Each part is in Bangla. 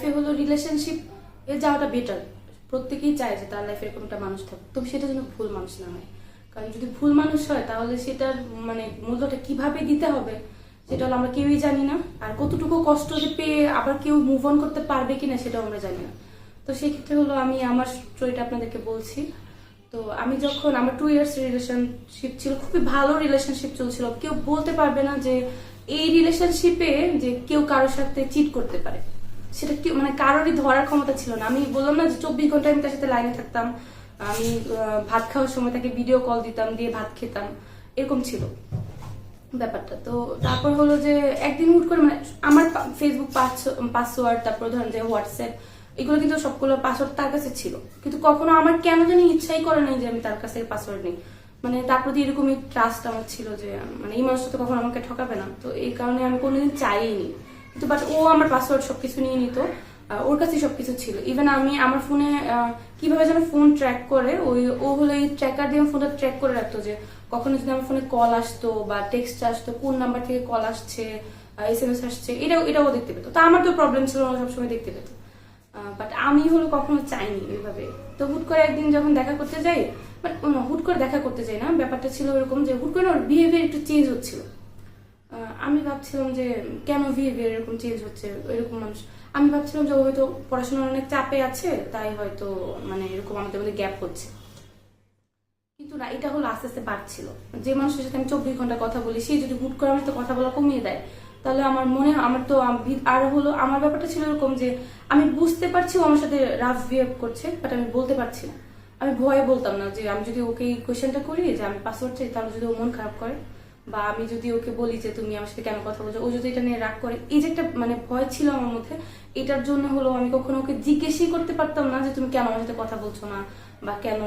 লাইফে হলো রিলেশনশিপ এ যাওয়াটা বেটার। প্রত্যেকেই চায় যে তার লাইফে এরকম একটা মানুষ থাকুক, তবে সেটা যেন ভুল মানুষ না হয়। কারণ যদি ভুল মানুষ হয় তাহলে সেটার মানে মূল্যটা কিভাবে দিতে হবে সেটা হলো আমরা কেউই জানি না। আর কতটুকু কষ্ট যে পেয়ে আবার কেউ মুভ অন করতে পারবে কিনা সেটাও আমরা জানি না। তো সেই ক্ষেত্রে হলো আমি আমার স্টোরিটা আপনাদেরকে বলছি। তো আমি যখন আমার 2 ইয়ার্স রিলেশনশিপ ছিল, খুবই ভালো রিলেশনশিপ চলছিল, কেউ বলতে পারবে না যে এই রিলেশনশিপে যে কেউ কারোর সাথে চিট করতে পারে, সেটা কি মানে কারোরই ধরার ক্ষমতা ছিল না। আমি বললাম না যে 24 ঘন্টা আমি তার সাথে লাইনে থাকতাম, আমি ভাত খাওয়ার সময় তাকে ভিডিও কল দিতাম, দিয়ে ভাত খেতাম, এরকম ছিল ব্যাপারটা। তো তারপর হলো যে একদিন হুট করে মানে আমার ফেসবুক পাসওয়ার্ড, তারপর ধরেন যে হোয়াটসঅ্যাপ, এগুলো কিন্তু সবগুলো পাসওয়ার্ড তার কাছে ছিল, কিন্তু কখনো আমার কেন জানি ইচ্ছাই করে নাই যে আমি তার কাছে পাসওয়ার্ড নিই। মানে তার প্রতি এরকমই ট্রাস্ট আমার ছিল যে মানে এই মানুষটা তো কখনো আমাকে ঠকাবে না, তো এই কারণে আমি কোনোদিন চাইনি। কিন্তু বাট ও আমার পাসওয়ার্ড সবকিছু নিয়ে নিত, ওর কাছে সবকিছু ছিল। ইভেন আমি আমার ফোনে কিভাবে যেন ফোন ট্র্যাক করে, ও হলো এই ট্র্যাকার দিয়ে ফোনটা ট্র্যাক করে রাখতো যে কখনো যদি আমার ফোনে কল আসতো বা টেক্সট আসতো, কোন নাম্বার থেকে কল আসছে, SMS আসছে, এটাও দেখতে পেতো। তো আমার তো প্রবলেম ছিল না, সবসময় দেখতে পেতো। বাট আমি হলো কখনো চাইনি এইভাবে। তো হুট করে একদিন যখন দেখা করতে যাই, বাট হুট করে দেখা করতে যাই না, ব্যাপারটা ছিল এরকম যে হুট করে ওর বিহেভিয়ার একটু চেঞ্জ হচ্ছিল। আমি ভাবছিলাম যে কেন বিহেভিয়ার এরকম চেঞ্জ হচ্ছে, এরকম মানুষ। আমি ভাবছিলাম যে ও হয়তো পড়াশোনার অনেক চাপে আছে, তাই হয়তো মানে এরকম আমাদের মধ্যে গ্যাপ হচ্ছে। কিন্তু না, এটা হলো আস্তে আস্তে বাড়ছিল। যে মানুষের সাথে আমি 24 ঘন্টা কথা বলি, সে যদি হুট করে আমার সাথে কথা বলা কমিয়ে দেয়, তাহলে আমার মনে হয় আমার তো আর হলো আমার ব্যাপারটা ছিল এরকম যে আমি বুঝতে পারছি ও আমার সাথে রাফ বিহেভ করছে, বাট আমি বলতে পারছি না। আমি ভয়ে বলতাম না যে আমি যদি ওকে এই কোয়েশ্চেনটা করি যে আমি পাসওয়ার্ড চাই, তাহলে যদি ও মন খারাপ করে, বা আমি যদি ওকে বলি যে তুমি আমার সাথে কেন কথা বলছো, ও যদি এটা নিয়ে রাগ করে, এই যে একটা মানে ভয় ছিল আমার মধ্যে, এটার জন্য হলো আমি কখনো ওকে জিজ্ঞেসই করতে পারতাম না যে তুমি কেন আমার সাথে কথা বলছো না, বা কেন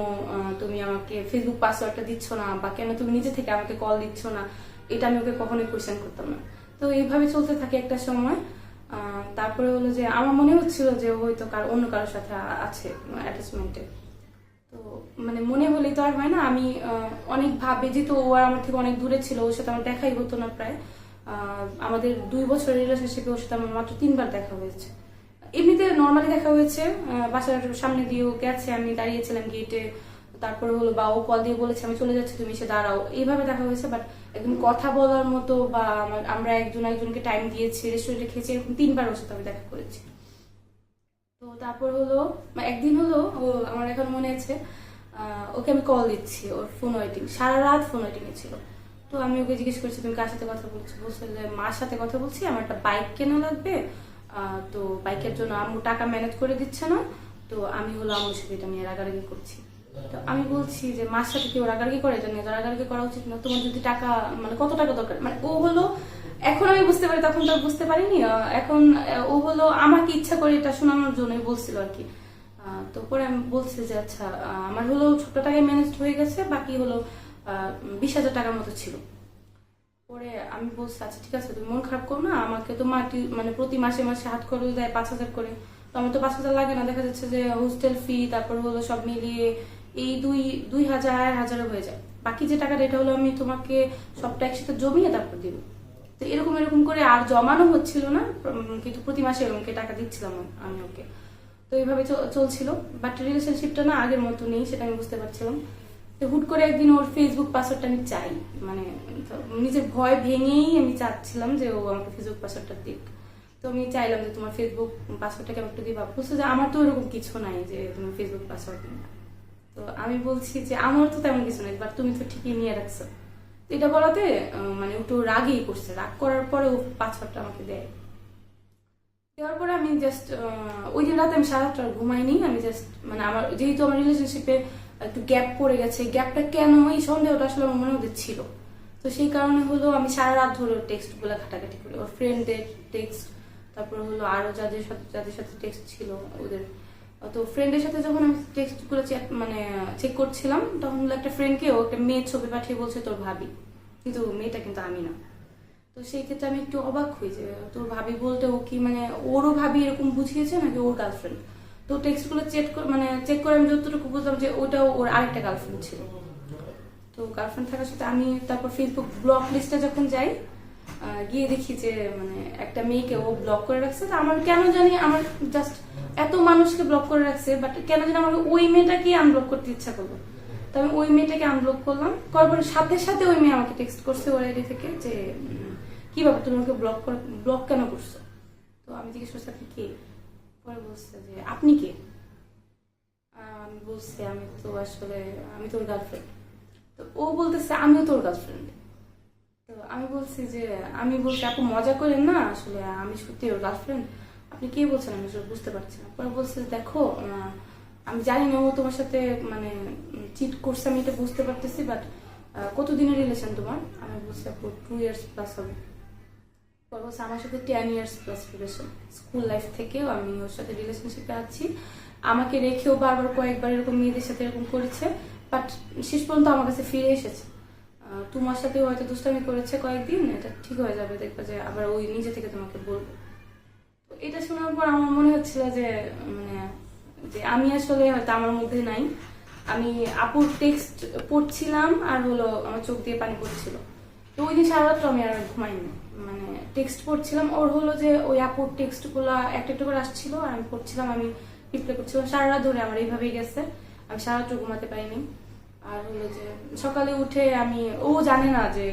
তুমি আমাকে ফেসবুক পাসওয়ার্ডটা দিচ্ছ না, বা কেন তুমি নিজে থেকে আমাকে কল দিচ্ছ না, এটা আমি ওকে কখনোই কোয়েশ্চেন করতাম না। তো এইভাবে চলতে থাকে একটা সময়। তারপরে হলো যে আমার মনে হচ্ছিল যে ও হয়তো অন্য কারোর সাথে আছে অ্যাটাচমেন্টে। তো মানে মনে হলেই তো আর হয় না। আমি অনেক ভাবে, যেহেতু ও আর আমার থেকে অনেক দূরে ছিল, ওর সাথে আমার দেখাই হতো না প্রায়। আমাদের 2 বছরের রিলেশনশিপে ওর সাথে আমার মাত্র 3বার দেখা হয়েছে। এমনিতে নর্মালি দেখা হয়েছে, বাসার সামনে দিয়েও গেছে, আমি দাঁড়িয়েছিলাম গেটে, তারপরে হলো বা ও কল দিয়ে বলেছে আমি চলে যাচ্ছি, তুমি এসে দাঁড়াও, এইভাবে দেখা হয়েছে। বাট একদম কথা বলার মতো বা আমরা একজন একজনকে টাইম দিয়েছি, রেস্টুরেন্টে খেয়েছি, এরকম 3বার ওর সাথে আমি দেখা করেছি। তো তারপর হলো একদিন হলো ও, আমার এখন মনে আছে, ওকে আমি কল দিচ্ছি, ওর ফোন ওয়েটিং, সারা রাত ফোন ওয়েটিং এ ছিল। তো আমি ওকে জিজ্ঞেস করছি তুমি কার সাথে কথা বলছো, বলছে যে মার সাথে কথা বলছি, আমার একটা বাইক কেনা লাগবে, তো বাইকের জন্য আম্মু টাকা ম্যানেজ করে দিচ্ছে না, তো আমি হলো আম্মুর সাথে এটা নিয়ে রাগারাগি করছি। তো আমি বলছি যে মার সাথে কেউ রাগারাগি করে, এটা নিয়ে তো রাগারাগি করা উচিত না, তোমার যদি টাকা মানে কত টাকা দরকার, মানে ও হলো, এখন আমি বুঝতে পারি, তখন তো বুঝতে পারিনি। এখন ও হলো আমাকে ইচ্ছা করে এটা শোনানোর জন্যই বলছিল আর কি। তো পরে আমি বলছি যে আচ্ছা, আমার হলো ছোট টাকায় ম্যানেজ হয়ে গেছে, বাকি হলো 20,000 টাকার মতো ছিল। পরে আমি বলছি আচ্ছা ঠিক আছে, তুমি মন খারাপ করো না, আমাকে তো মানে প্রতি মাসে মাসে হাত খরচ দেয় 5,000 করে, তো আমার তো 5,000 লাগে না, দেখা যাচ্ছে যে হোস্টেল ফি তারপর হলো সব মিলিয়ে এই 2,000 হয়ে যায়। বাকি যে টাকাটা এটা হলো আমি তোমাকে সবটা একসাথে জমিয়ে তারপর দিব। তো এরকম এরকম করে আর জমানো হচ্ছিল না, কিন্তু প্রতি মাসে এরকমকে টাকা দিচ্ছিলাম আমি ওকে। তো এইভাবে চলছিল। বাট রিলেশনশিপটা না আগের মতো নেই, সেটা আমি বুঝতে পারছিলাম। তো হুট করে একদিন ওর ফেসবুক পাসওয়ার্ডটা আমি চাই, মানে নিজের ভয় ভেঙেই আমি চাচ্ছিলাম যে ও আমাকে ফেসবুক পাসওয়ার্ডটা দিক। তো আমি চাইলাম যে তোমার ফেসবুক পাসওয়ার্ডটা কেমন একটু দিবা, বলছো যে আমার তো এরকম কিছু নাই যে তুমি ফেসবুক পাসওয়ার্ড নিবা। তো আমি বলছি যে আমার তো তেমন কিছু নাই, বাট তুমি তো ঠিকই নিয়ে রাখছো। তো এটা বলাতে মানে একটু রাগই করছে, রাগ করার পরে ও পাসওয়ার্ডটা আমাকে দেয়। দেওয়ার পরে আমি জাস্ট ওই দিন রাতে আমি সারা রাত ঘুমাইনি। আমি জাস্ট মানে আমার যেহেতু আমার রিলেশনশিপে একটু গ্যাপ পড়ে গেছে, গ্যাপটা কেন, এই সন্দেহটা আসলে আমার মনের মধ্যে ছিল। তো সেই কারণে হলো আমি সারা রাত ধরে ওর টেক্সট গুলো ঘাটাঘাটি করি, ওর ফ্রেন্ডদের টেক্সট, তারপর হলো আরো যাদের সাথে টেক্সট ছিল ওদের। তো ফ্রেন্ডের সাথে যখন আমি টেক্সট গুলো মানে চেক করছিলাম, তখন হলো একটা ফ্রেন্ডকে ও একটা মেয়ের ছবি পাঠিয়ে বলছে তোর ভাবি, কিন্তু মেয়েটা কিন্তু আমি না। তো সেই ক্ষেত্রে আমি একটু অবাক হই যে তোর ভাবি বলতে ও কি মানে ওরও ভাবি এরকম বুঝিয়েছে নাকি ওর গার্লফ্রেন্ড। তো টেক্সট গুলো চেক করে আমি যতটুকু বুঝলাম যে ওটাও ওর আরেকটা গার্লফ্রেন্ড ছিল। তো গার্লফ্রেন্ড থাকার সাথে আমি তারপর ফেসবুক ব্লক লিস্টে যখন যাই, গিয়ে দেখি যে মানে একটা মেয়েকে ও ব্লক করে রাখছে। তো আমার কেন জানি আমার জাস্ট এত মানুষকে ব্লক করে রাখছে, বাট কেন জানি আমার ওই মেয়েটাকে আনব্লক করতে ইচ্ছা করলো। তো আমি ওই মেয়েটাকে আনব্লক করলাম, করার পরে সাথে সাথে ওই মেয়ে আমাকে টেক্সট করছে ওর আইডি থেকে যে কি ব্যাপার তুমি আমাকে ব্লক কেন করছো। তো আমি জিজ্ঞেস করছি আপনি কে, পরে বলছে যে আপনি কে। আমি বলছি আমি তোর গার্লফ্রেন্ড। তো ও বলতেছে আমিও তোর গার্লফ্রেন্ড। তো আমি বলছি আপু মজা করেন না, আসলে আমি সত্যি ওর গার্লফ্রেন্ড। আপনি কে বলছেন আমি আসলে বুঝতে পারছি না। পরে বলছে দেখো আমি জানি না ও তোমার সাথে মানে চিট করছে, আমি এটা বুঝতে পারতেছি, বাট কতদিনের রিলেশন তোমার। আমি বলছি আপু 2 years প্লাস হবে। পরে বলছে আমার সাথে 10 years plus relation, school life থেকেও আমি ওর সাথে রিলেশনশিপে আছি। আমাকে রেখেও বারবার কয়েকবার এরকম মেয়েদের সাথে এরকম করেছে, বাট শেষ পর্যন্ত আমার কাছে ফিরে এসেছে। তোমার সাথে হয়তো দুষ্টামি করেছে কয়েকদিন, এটা ঠিক হয়ে যাবে, দেখবে যে আবার ওই নিজে থেকে তোমাকে বলবো। তো এটা শোনার পর আমার মনে হচ্ছিল যে মানে যে আমি আসলে হয়তো আমার মধ্যে নাই। আমি আপুর টেক্সট পড়ছিলাম আর হলো আমার চোখ দিয়ে পানি পড়ছিল। তো ওই দিন সারা রাত্র আমি আর ঘুমাইনি, মানে টেক্সট পড়ছিলাম। ওর হলো যে ওই আপুর টেক্সট গুলা একটা একটা করে আসছিল আর আমি পড়ছিলাম, আমি রিপ্লাই করছিলাম। সারা রাত ধরে আমার এইভাবেই গেছে, আমি সারা রাত্র ঘুমাতে পারিনি। আর হলো যে সকালে উঠে ও জানে না যে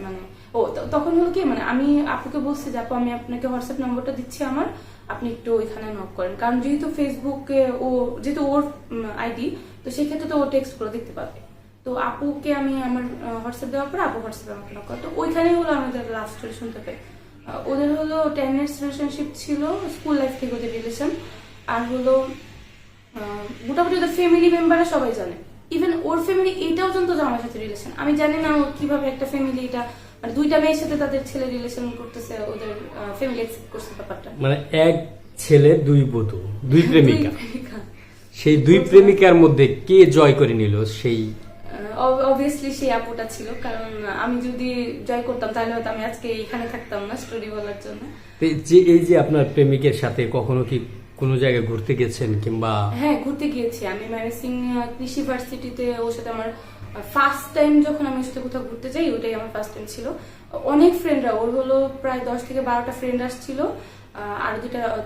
মানে তখন হলো কি মানে আমি আপুকে বলছি যে আপু আমি আপনাকে হোয়াটসঅ্যাপ নম্বরটা দিচ্ছি আমার, আপনি একটু ওইখানে নক করেন, কারণ যেহেতু ফেসবুকে যেহেতু ওর আইডি, তো সেক্ষেত্রে তো ও টেক্সট করে দেখতে পাবে। তো আপুকে আমি আমার হোয়াটসঅ্যাপ দেওয়ার পর আপু হোয়াটসঅ্যাপে আমাকে নক করে। তো ওইখানেই হলো আমাদের লাভ স্টোরি শুনতে পাই। ওদের হলো 10 years রিলেশনশিপ ছিল, স্কুল লাইফ থেকে ওদের রিলেশন। আর হলো মোটামুটি ওদের ফ্যামিলি মেম্বাররা সবাই জানে, ইভেন ওর ফ্যামিলি এটাও জানতো যে আমার সাথে রিলেশন। আমি জানি না ও কিভাবে একটা ফ্যামিলি এটা মানে দুইটা মেয়ের সাথে তাদের ছেলে রিলেশন করতেছে, ওদের ফ্যামিলি অ্যাকসেপ্ট করছে ব্যাপারটা। মানে এক ছেলে দুই বধূ, দুই প্রেমিকা। সেই দুই প্রেমিকার মধ্যে কে জয় করে নিল? সেই অবভিয়াসলি সেই আপুটা ছিল, কারণ আমি যদি জয় করতাম তাহলে হয়তো আমি আজকে এখানে থাকতাম না স্টোরি বলার জন্য। এই যে আপনার প্রেমিকের সাথে কখনো কি কোনো জায়গায় ঘুরতে গেছেন কিংবা? হ্যাঁ, ঘুরতে গিয়েছি আমি ম্যানেজিং কৃষি ভার্সিটিতে। ওর সাথে আমার ফার্স্ট টাইম যখন আমি ওর সাথে কোথাও ঘুরতে যাই, ওটাই আমার ফার্স্ট টাইম ছিল। অনেক ফ্রেন্ডরা, ওর হলো প্রায় 10 থেকে 12টা ফ্রেন্ড আসছিল, আর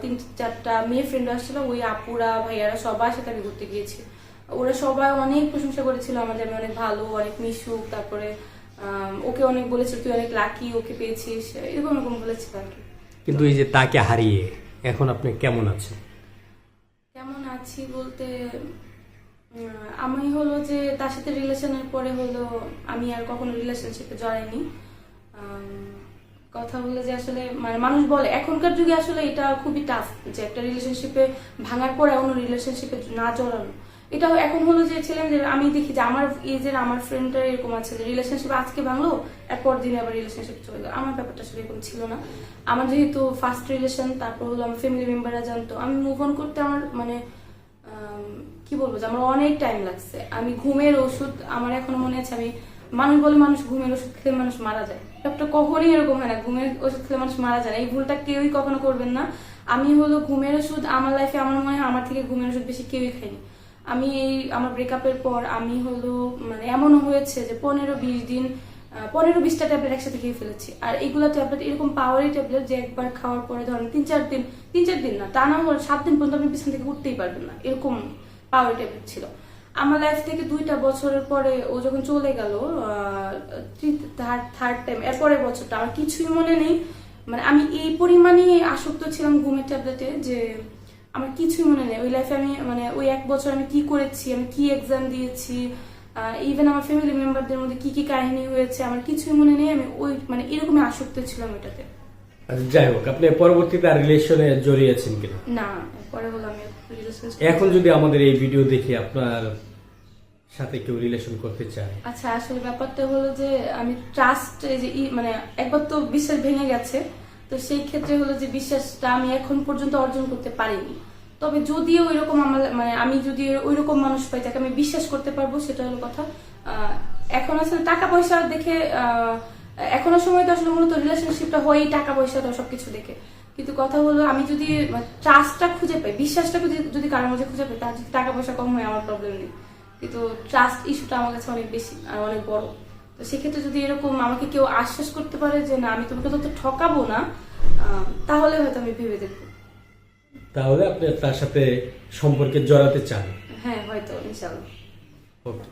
3-4টা মেয়ে ফ্রেন্ড আসছিল। ওই আপুরা ভাইয়ারা সবার সাথে আমি ঘুরতে গিয়েছি। ওরা সবাই অনেক প্রশংসা করেছিল আমাদের, আমি অনেক ভালো, অনেক মিশুক, তারপরে ওকে অনেক বলেছিল তুই অনেক লাকি ওকে পেয়েছিস, এরকম এরকম বলেছিল আর কি। কিন্তু এই যে তাকে হারিয়ে এখন আপনি কেমন আছেন? কেমন আছি বলতে আমি হলো যে তার সাথে রিলেশনের পরে হলো আমি আর কখনো রিলেশনশিপে জড়াইনি। কথা হলো যে আসলে মানে মানুষ বলে এখনকার যুগে আসলে এটা খুবই টাফ যে একটা রিলেশনশিপে ভাঙার পরে অন্য রিলেশনশিপে না জড়ানো। এটা এখন হলো যে ছেলেমেয়েদের আমি দেখি যে আমার এজের আমার ফ্রেন্ডরা এরকম আছে যে রিলেশনশিপ আজকে ভাঙলো এরপর দিনে আবার রিলেশনশিপ চলে গেল। আমার ব্যাপারটা আসলে এরকম ছিল না। আমার যেহেতু ফার্স্ট রিলেশন, তারপর হলো আমার ফ্যামিলি মেম্বাররা জানতো, আমি মুভ অন করতে আমার মানে কি বলবো যে আমার অনেক টাইম লাগছে। আমি ঘুমের ওষুধ আমার এখনো মনে আছে, আমি মানুষ বলে মানুষ ঘুমের ওষুধ খেলে মানুষ মারা যায়, ব্যাপারটা কখনই এরকম হয় না। ঘুমের ওষুধ খেলে মানুষ মারা যায় না, এই ভুলটা কেউই কখনো করবেন না। আমি হলো ঘুমের ওষুধ আমার লাইফে আমার মনে হয় আমার থেকে ঘুমের ওষুধ বেশি কেউই খাইনি। আমি আমার ব্রেকআপের পর আমি হলো মানে এমনও হয়েছে যে 15-20 দিন 15-20টা ট্যাবলেট একসাথে খেয়ে ফেলেছি। আর এইগুলো ট্যাবলেট এরকম পাওয়ারি ট্যাবলেট যে একবার খাওয়ার পরে ধরেন 3-4 দিন না, তা না হলে 7 দিন পর্যন্ত আপনি বিছানা থেকে উঠতেই পারবেন না, এরকম পাওয়ারি ট্যাবলেট ছিল। আমার লাইফ থেকে 2টা বছরের পরে ও যখন চলে গেল, থার্ড টাইম এরপরের বছরটা আমার কিছুই মনে নেই। মানে আমি এই পরিমাণে আসক্ত ছিলাম ঘুমের ট্যাবলেটে যে আমার কিছুই মনে নেই। ওই লাইফে আমি মানে ওই 1 বছর আমি কি করেছি, আমি কি এক্সাম দিয়েছি, ইভেন আমার ফ্যামিলি মেম্বারদের মধ্যে কি কি কাহিনী হয়েছে আমার কিছুই মনে নেই। আমি ওই মানে এরকমই আসক্ত ছিলাম ওইটাতে। যাই হোক, আপনি পরবর্তীতে আর রিলেশনে জড়িয়েছেন কিনা? না, পরে হলো আমি এখন যদি আমাদের এই ভিডিও দেখে আপনার সাথে কেউ রিলেশন করতে চায়? আচ্ছা, আসলে ব্যাপারটা হলো যে আমি ট্রাস্ট যে মানে একবার তো বিশ্বাস ভেঙে গেছে, তো সেই ক্ষেত্রে হলো যে বিশ্বাসটা আমি এখন পর্যন্ত অর্জন করতে পারিনি। তবে যদিও ওইরকম আমার মানে আমি যদি ওইরকম মানুষ পাই যাকে আমি বিশ্বাস করতে পারবো, সেটা হলো কথা। এখন আসলে টাকা পয়সা দেখে এখনো সময় তো আসলে মূলত রিলেশনশিপটা হয় টাকা পয়সা তো সবকিছু দেখে, কিন্তু কথা হলো আমি যদি ট্রাস্টটা খুঁজে পাই, বিশ্বাসটা যদি কারোর মধ্যে খুঁজে পাই, তার যদি টাকা পয়সা কম হয় আমার প্রবলেম নেই, কিন্তু ট্রাস্ট ইস্যুটা আমার কাছে অনেক বেশি আর অনেক বড়। তো সেক্ষেত্রে যদি এরকম আমাকে কেউ আশ্বাস করতে পারে যে না আমি তোমাকে তো ঠকাবো না, তাহলে হয়তো আমি ভেবে দেখবো। তাহলে আপনি তার সাথে সম্পর্কে জড়াতে চান? হ্যাঁ, হয়তো ইনশাল্লাহ। ওকে।